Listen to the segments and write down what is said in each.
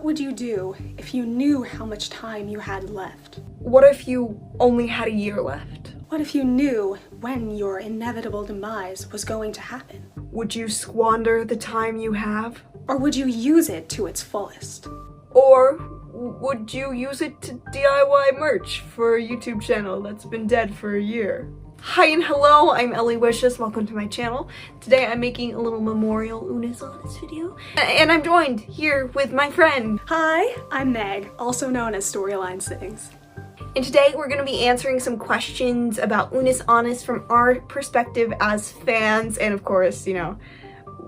would you do if you knew how much time you had left? What if you only had a year left? What if you knew when your inevitable demise was going to happen? Would you squander the time you have? Or would you use it to its fullest? Or would you use it to DIY merch for a YouTube channel that's been dead for a year? Hi and hello, I'm Ellie Wishes. Welcome to my channel. Today I'm making a little memorial Unus Annus video. And I'm joined here with my friend. Hi, I'm Meg, also known as Storyline Sings. And today we're going to be answering some questions about Unus Annus from our perspective as fans. And of course, you know,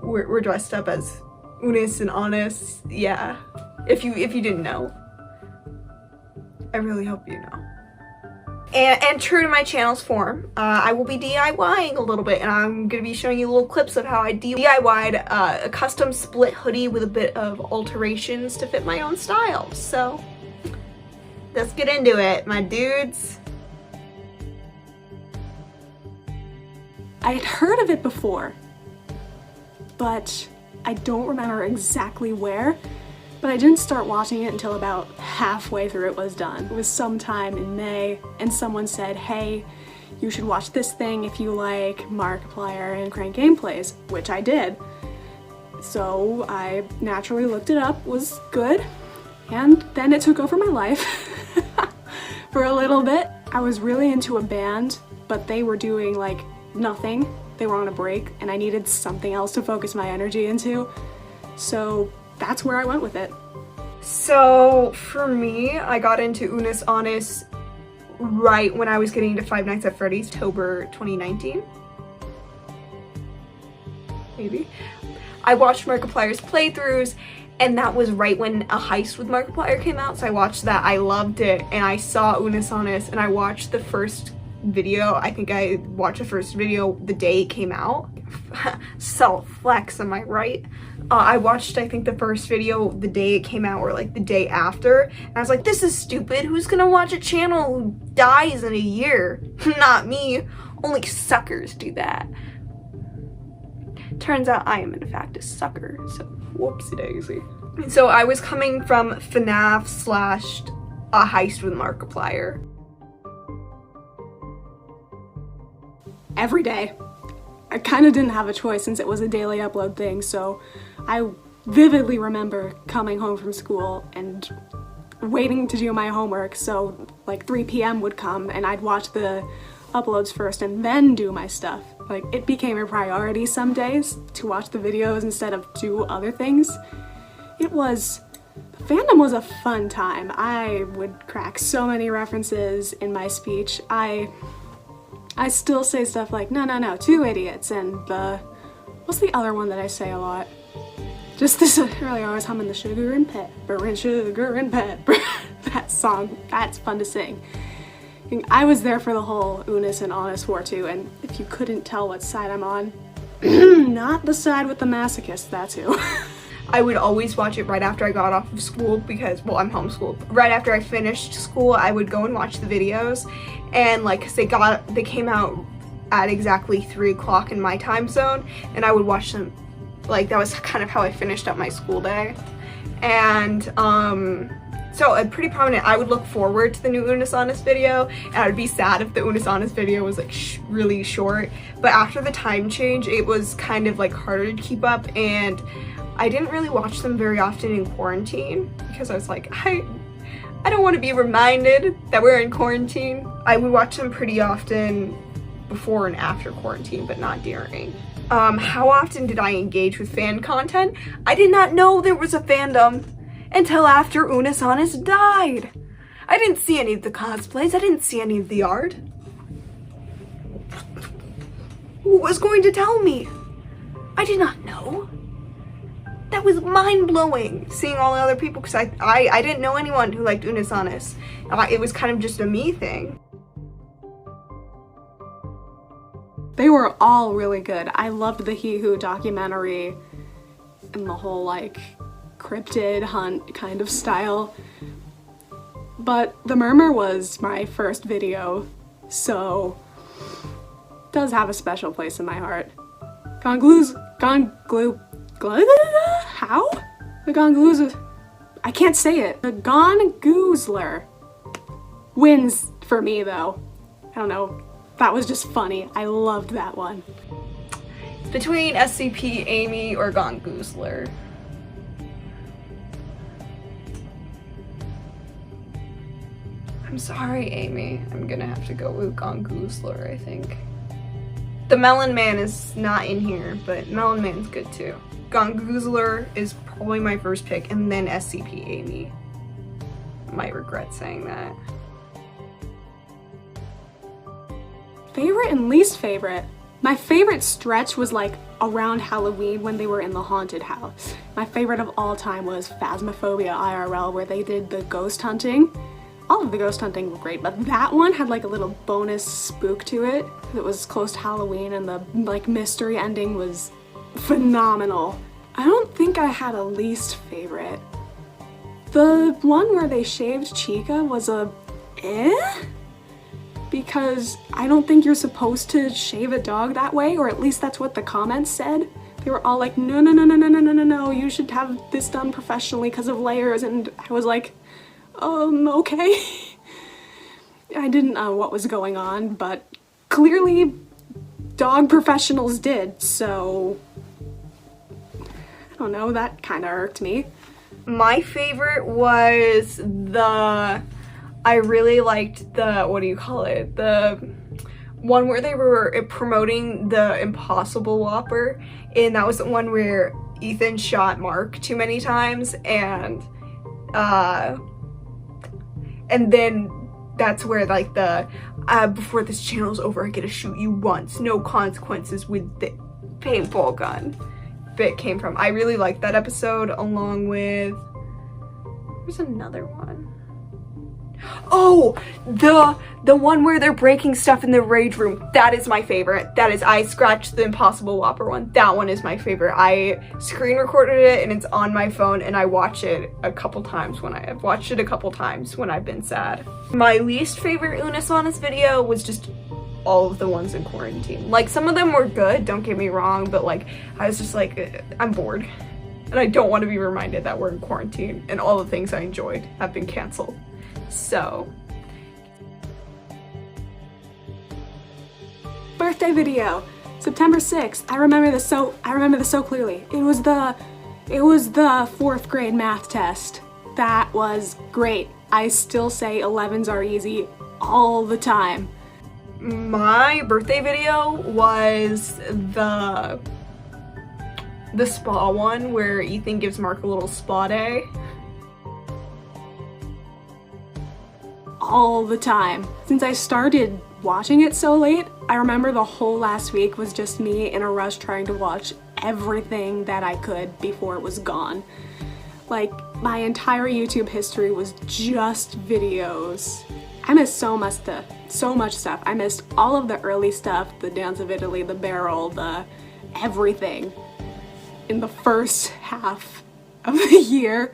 we're dressed up as Unus and Annus. Yeah, if you didn't know. I really hope you know. And true to my channel's form, I will be DIYing a little bit, and I'm going to be showing you little clips of how I DIY'd a custom split hoodie with a bit of alterations to fit my own style. So, let's get into it, my dudes. I had heard of it before, but I don't remember exactly where. But I didn't start watching it until about halfway through it was done. It was sometime in May, and someone said, hey, you should watch this thing if you like Markiplier and Crank gameplays, which I did. So I naturally looked it up, was good, and then it took over my life for a little bit. I was really into a band, but they were doing like nothing. They were on a break, and I needed something else to focus my energy into. So that's where I went with it. So for me, I got into Unus Annus right when I was getting into Five Nights at Freddy's, October 2019. Maybe. I watched Markiplier's playthroughs, and that was right when A Heist with Markiplier came out, so I watched that, I loved it, and I saw Unus Annus, and I watched the first video. I think I watched the first video the day it came out. Self-flex, am I right? I watched, I think, the first video the day it came out, or like the day after, and I was like, this is stupid. Who's gonna watch a channel who dies in a year? Not me. Only suckers do that. Turns out I am in fact a sucker, so whoopsie daisy. So I was coming from FNAF / A Heist with Markiplier. Every day. I kind of didn't have a choice since it was a daily upload thing, so I vividly remember coming home from school and waiting to do my homework, so like 3 p.m. would come and I'd watch the uploads first and then do my stuff. Like, it became a priority some days to watch the videos instead of do other things. Fandom was a fun time. I would crack so many references in my speech. I still say stuff like, no, 2 idiots, and what's the other one that I say a lot? Just this earlier, I was humming the sugar and pepper and sugar and pepper. That song, that's fun to sing. I was there for the whole Unus and Annus war too, and if you couldn't tell what side I'm on, not the side with the masochist, that's who. I would always watch it right after I got off of school because, well, I'm homeschooled. Right after I finished school, I would go and watch the videos, and like, 'cause they came out at exactly 3 o'clock in my time zone, and I would watch them. Like, that was kind of how I finished up my school day. And so pretty prominent. I would look forward to the new Unus Annus video, and I would be sad if the Unus Annus video was like really short. But after the time change, it was kind of like harder to keep up, and I didn't really watch them very often in quarantine because I was like, I don't want to be reminded that we're in quarantine. I would watch them pretty often before and after quarantine, but not during. How often did I engage with fan content? I did not know there was a fandom until after Unus Annus died. I didn't see any of the cosplays. I didn't see any of the art. Who was going to tell me? I did not know. That was mind-blowing, seeing all the other people, because I didn't know anyone who liked Unus Annus. It was kind of just a me thing. They were all really good. I loved the He Who documentary and the whole like cryptid hunt kind of style. But The Murmur was my first video, so it does have a special place in my heart. How? The Gongloos, I I can't say it. The Gone Goozler wins for me though. I don't know. That was just funny. I loved that one. Between SCP Amy or Gone Goozler. I'm sorry, Amy. I'm gonna have to go with Gone Goozler, I think. The Melon Man is not in here, but Melon Man's good too. Gone Goozler is probably my first pick, and then SCP Amy. I might regret saying that. Favorite and least favorite? My favorite stretch was like around Halloween when they were in the haunted house. My favorite of all time was Phasmophobia IRL, where they did the ghost hunting. All of the ghost hunting were great, but that one had like a little bonus spook to it. It was close to Halloween and the like mystery ending was phenomenal. I don't think I had a least favorite. The one where they shaved Chica was a because I don't think you're supposed to shave a dog that way, or at least that's what the comments said. They were all like, no, no, no, no, no, no, no, no, no, you should have this done professionally because of layers, and I was like, okay. I didn't know what was going on, but clearly dog professionals did, so I don't know, that kind of irked me. My favorite was I really liked the, what do you call it? The one where they were promoting the Impossible Whopper, and that was the one where Ethan shot Mark too many times, and then that's where like the before this channel's over I get to shoot you once, no consequences with the paintball gun bit came from. I really liked that episode, along with, there's another one. Oh, the one where they're breaking stuff in the rage room. That is my favorite. That is, I scratched the Impossible Whopper one. That one is my favorite. I screen recorded it and it's on my phone, and I watch it a couple times when I've watched it a couple times when I've been sad. My least favorite Unus Annus video was just all of the ones in quarantine. Like, some of them were good, don't get me wrong, but like, I was just like, I'm bored. And I don't want to be reminded that we're in quarantine and all the things I enjoyed have been canceled. So, birthday video, September 6th. I remember this so clearly. It was the 4th grade math test. That was great. I still say 11s are easy all the time. My birthday video was the spa one where Ethan gives Mark a little spa day. All the time. Since I started watching it so late, I remember the whole last week was just me in a rush trying to watch everything that I could before it was gone. Like, my entire YouTube history was just videos. I missed so much stuff. I missed all of the early stuff, the Dance of Italy, the barrel, the everything in the first half of the year.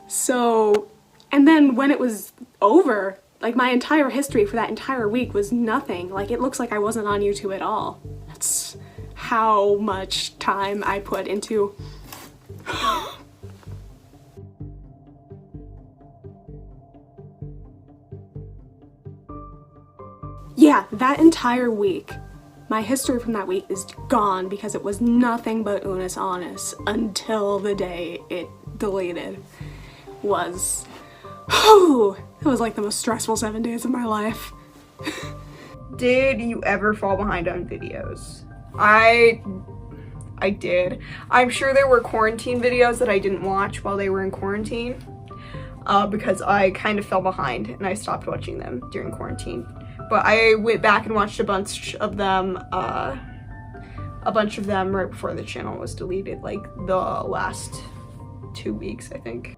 So, and then when it was over, like, my entire history for that entire week was nothing. Like, it looks like I wasn't on YouTube at all. That's how much time I put into yeah, that entire week. My history from that week is gone because it was nothing but Unus Annus until the day it deleted. It was like the most stressful 7 days of my life. Did you ever fall behind on videos? I did. I'm sure there were quarantine videos that I didn't watch while they were in quarantine, because I kind of fell behind and I stopped watching them during quarantine. But I went back and watched a bunch of them right before the channel was deleted, like the last 2 weeks, I think.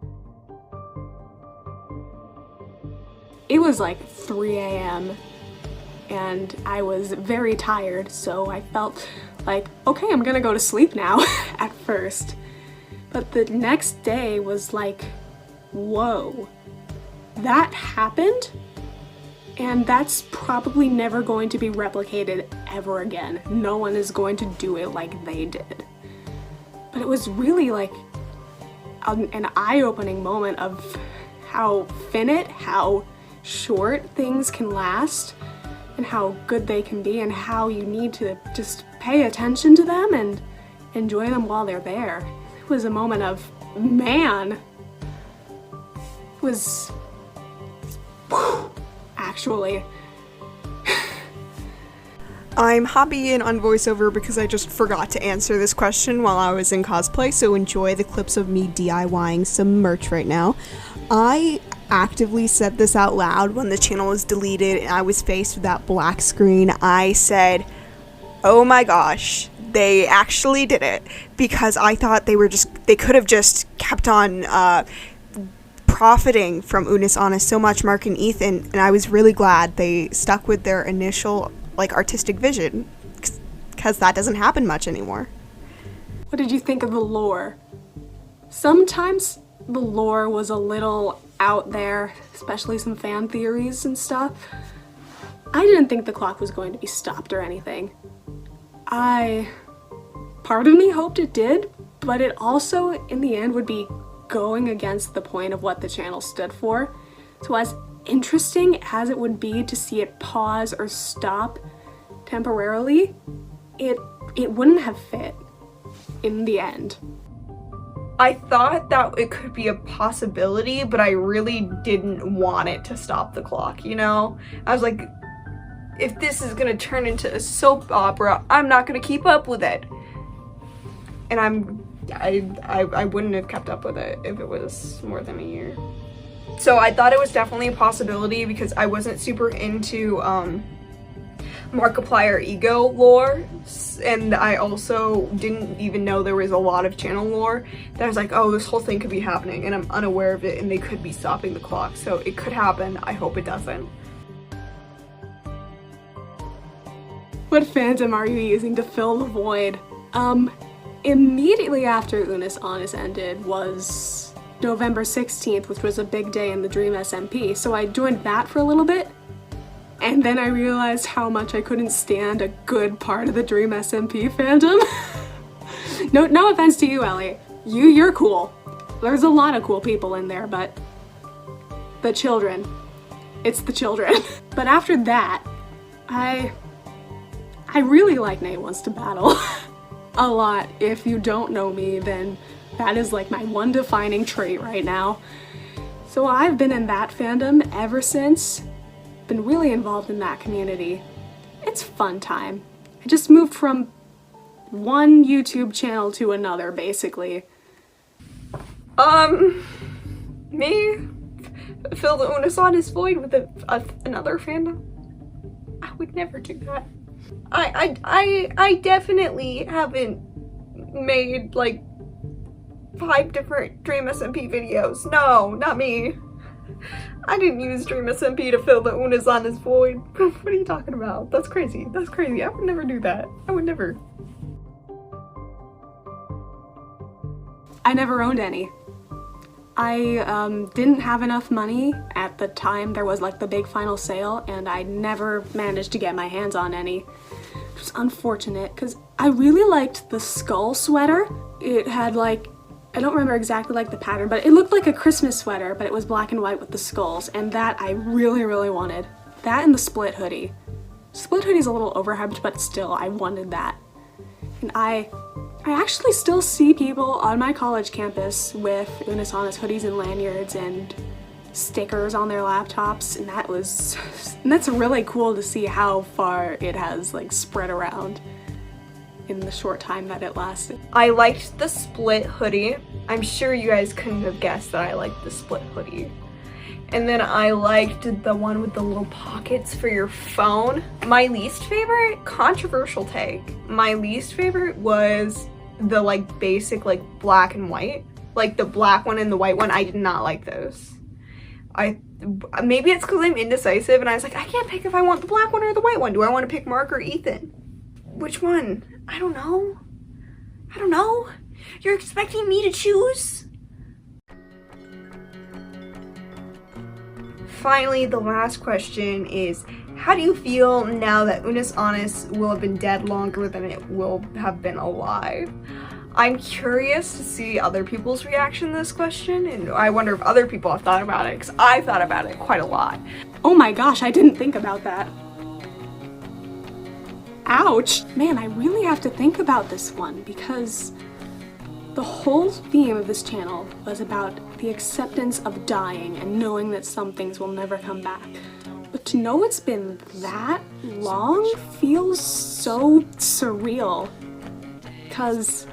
It was like 3 a.m. and I was very tired, so I felt like, okay, I'm gonna go to sleep now at first. But the next day was like, whoa, that happened? And that's probably never going to be replicated ever again. No one is going to do it like they did. But it was really like an eye-opening moment of how finite, how short things can last, and how good they can be, and how you need to just pay attention to them and enjoy them while they're there. It was a moment of, man, it was, whew, actually. I'm hopping on voiceover because I just forgot to answer this question while I was in cosplay, so enjoy the clips of me DIYing some merch right now. I actively said this out loud when the channel was deleted and I was faced with that black screen. I said, oh my gosh, they actually did it, because I thought they could have just kept on profiting from Unus Annus so much, Mark and Ethan, and I was really glad they stuck with their initial artistic vision, because that doesn't happen much anymore. What did you think of the lore? Sometimes the lore was a little out there, especially some fan theories and stuff. I didn't think the clock was going to be stopped or anything. Part of me hoped it did, but it also, in the end, would be going against the point of what the channel stood for. So as interesting as it would be to see it pause or stop temporarily, it wouldn't have fit in the end. I thought that it could be a possibility, but I really didn't want it to stop the clock, you know? I was like, if this is gonna turn into a soap opera, I'm not gonna keep up with it. And I wouldn't have kept up with it if it was more than a year. So I thought it was definitely a possibility, because I wasn't super into Markiplier ego lore, and I also didn't even know there was a lot of channel lore that I was like, oh, this whole thing could be happening and I'm unaware of it, and they could be stopping the clock. So it could happen. I hope it doesn't. What fandom are you using to fill the void? Immediately after Unus Annus ended was November 16th, which was a big day in the Dream SMP, so I joined that for a little bit, and then I realized how much I couldn't stand a good part of the Dream SMP fandom. No offense to you, Ellie. You're cool. There's a lot of cool people in there, but the children. It's the children. But after that, I really like Nate Wants to Battle. A lot. If you don't know me, then that is like my one defining trait right now. So I've been in that fandom ever since. Been really involved in that community. It's fun time. I just moved from one YouTube channel to another, basically. Me? Fill the Unus Annus void with another fandom? I would never do that. I definitely haven't made like 5 different Dream SMP videos. No, not me. I didn't use Dream SMP to fill the Unus Annus void. What are you talking about? That's crazy. That's crazy. I would never do that. I would never. I never owned any. I didn't have enough money at the time there was like the big final sale, and I never managed to get my hands on any. It was unfortunate because I really liked the skull sweater. It had like, I don't remember exactly like the pattern, but it looked like a Christmas sweater, but it was black and white with the skulls, and that I really, really wanted. That and the split hoodie. Split hoodie's a little overhyped, but still, I wanted that. And I actually still see people on my college campus with Unus Annus hoodies and lanyards and stickers on their laptops, and that's really cool to see how far it has like spread around in the short time that it lasted. I liked the split hoodie. I'm sure you guys couldn't have guessed that I liked the split hoodie. And then I liked the one with the little pockets for your phone. My least favorite, controversial take, my least favorite was the like basic like black and white. Like the black one and the white one, I did not like those. Maybe it's because I'm indecisive and I was like, I can't pick if I want the black one or the white one. Do I want to pick Mark or Ethan? Which one? I don't know. I don't know. You're expecting me to choose? Finally, the last question is, how do you feel now that Unus Annus will have been dead longer than it will have been alive? I'm curious to see other people's reaction to this question, and I wonder if other people have thought about it, because I thought about it quite a lot. Oh my gosh, I didn't think about that. Ouch! Man, I really have to think about this one, because the whole theme of this channel was about the acceptance of dying and knowing that some things will never come back. But to know it's been that long feels so surreal, because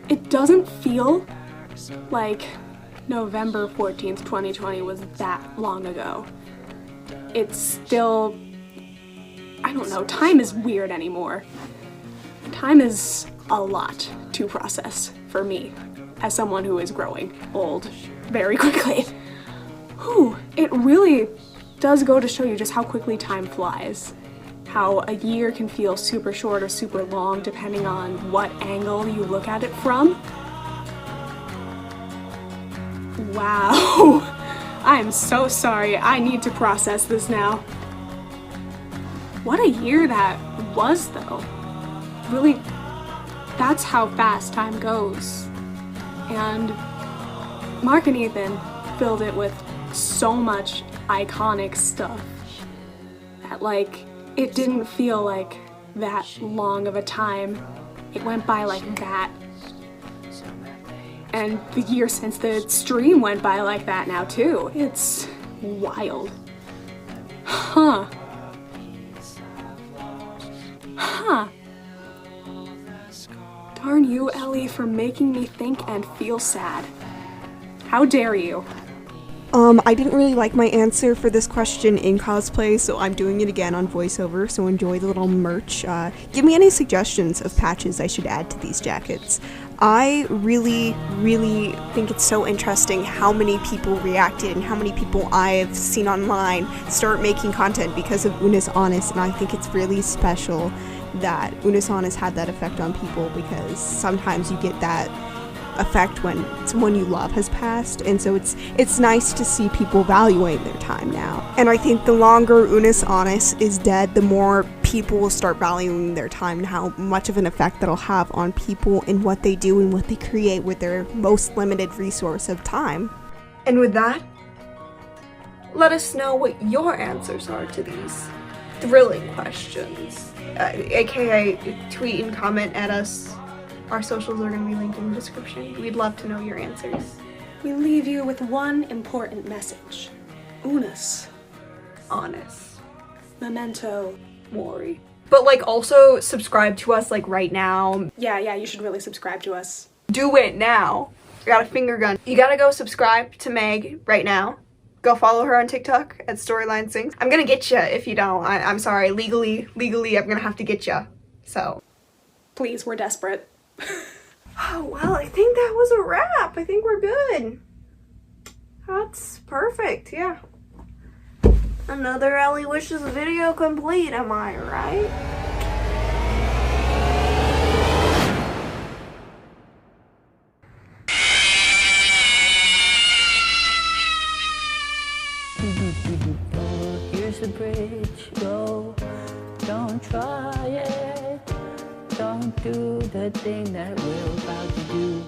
it doesn't feel like November 14th, 2020 was that long ago. It's still, I don't know, time is weird anymore. Time is a lot to process for me, as someone who is growing old very quickly. Whew, it really does go to show you just how quickly time flies. How a year can feel super short or super long depending on what angle you look at it from. Wow. I'm so sorry. I need to process this now. What a year that was, though. Really, that's how fast time goes. And Mark and Ethan filled it with so much iconic stuff that, like, it didn't feel like that long of a time. It went by like that. And the year since the stream went by like that now too. It's wild. Huh. Huh. Darn you, Ellie, for making me think and feel sad. How dare you? I didn't really like my answer for this question in cosplay, so I'm doing it again on voiceover, so enjoy the little merch. Give me any suggestions of patches I should add to these jackets. I really think it's so interesting how many people reacted and how many people I've seen online start making content because of Unus Annus, and I think it's really special that Unus Annus had that effect on people, because sometimes you get that effect when someone you love has passed, and so it's nice to see people valuing their time now. And I think the longer Unus Annus is dead, the more people will start valuing their time and how much of an effect that'll have on people and what they do and what they create with their most limited resource of time. And with that, let us know what your answers are to these thrilling questions. AKA tweet and comment at us. Our socials are going to be linked in the description. We'd love to know your answers. We leave you with one important message. Unus Annus. Memento Mori. But like also subscribe to us like right now. Yeah, you should really subscribe to us. Do it now. I got a finger gun. You gotta go subscribe to Meg right now. Go follow her on TikTok at Storyline Sings. I'm gonna get you if you don't. I'm sorry. Legally, I'm gonna have to get you. So. Please, we're desperate. Oh, well, I think that was a wrap. I think we're good. That's perfect, yeah. Another Ellie Wishes video complete, am I right? Here's the bridge, go, don't try it. Don't do the thing that we're about to do.